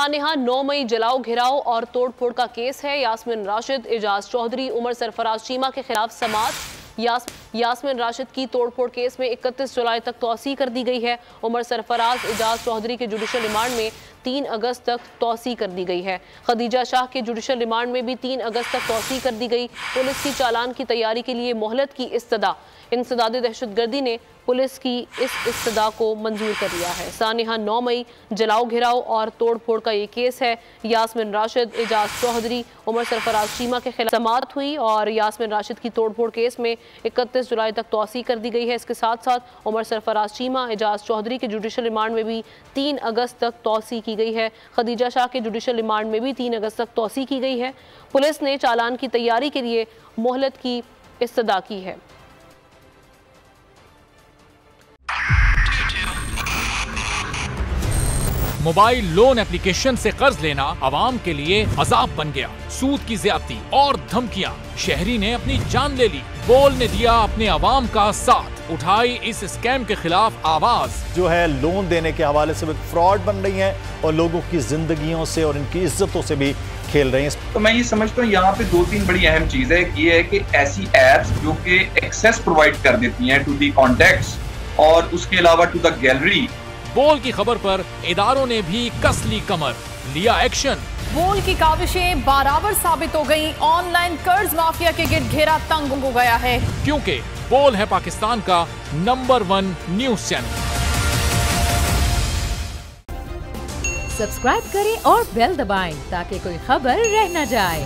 सानेहा 9 मई जलाओ घिराव और तोड़फोड़ का केस है। यास्मिन राशिद, एजाज चौधरी, उमर सरफराज चीमा के खिलाफ समाअत। यास्मिन राशिद की तोड़फोड़ केस में 31 जुलाई तक तौसी कर दी गई है। उमर सरफराज, एजाज चौधरी के जुडिशल रिमांड में 3 अगस्त तक तौसी कर दी गई है। खदीजा शाह के जुडिशल रिमांड में भी 3 अगस्त तक तौसी कर दी गई। पुलिस की चालान की तैयारी के लिए मोहलत की इस्तदा। इंसदाद दहशतगर्दी ने पुलिस की इस इस्तदा को मंजूर कर लिया है। सानेहा 9 मई जलाओ घिराव और तोड़फोड़ का ये केस है। यास्मिन राशिद, एजाज चौधरी, उमर सरफराज चीमा के खिलाफ समाअत हुई और यास्मिन राशिद की तोड़फोड़ केस में 31 जुलाई तक तौसी कर दी गई है। इसके साथ साथ उमर सरफराज चीमा, एजाज चौधरी के जुडिशल रिमांड में भी 3 अगस्त तक तौसी की गई है। खदीजा शाह के जुडिशल रिमांड में भी 3 अगस्त तक तौसी की गई है। पुलिस ने चालान की तैयारी के लिए मोहलत की इस्तदा की है। मोबाइल लोन एप्लीकेशन से कर्ज लेना आवाम के लिए अजाब बन गया। सूद की ज्यादती और धमकियां, शहरी ने अपनी जान ले ली। बोल ने दिया अपने आवाम का साथ, उठाई इस स्कैम के खिलाफ आवाज। जो है लोन देने के हवाले से फ्रॉड बन रही हैं और लोगों की जिंदगियों से और इनकी इज्जतों से भी खेल रही हैं। तो मैं ये समझता हूँ यहाँ पे 2-3 बड़ी अहम चीज है। ये है कि ऐसी एप्स जो कि एक्सेस प्रोवाइड कर देती हैं टू दी कॉन्टैक्ट्स और उसके अलावा टू द गैलरी। बोल की खबर पर इदारों ने भी कस ली कमर, लिया एक्शन। बोल की काविशें बराबर साबित हो गई। ऑनलाइन कर्ज माफिया के गिर्द घेरा तंग हो गया है, क्योंकि बोल है पाकिस्तान का नंबर 1 न्यूज चैनल। सब्सक्राइब करें और बेल दबाएं ताकि कोई खबर रह न जाए।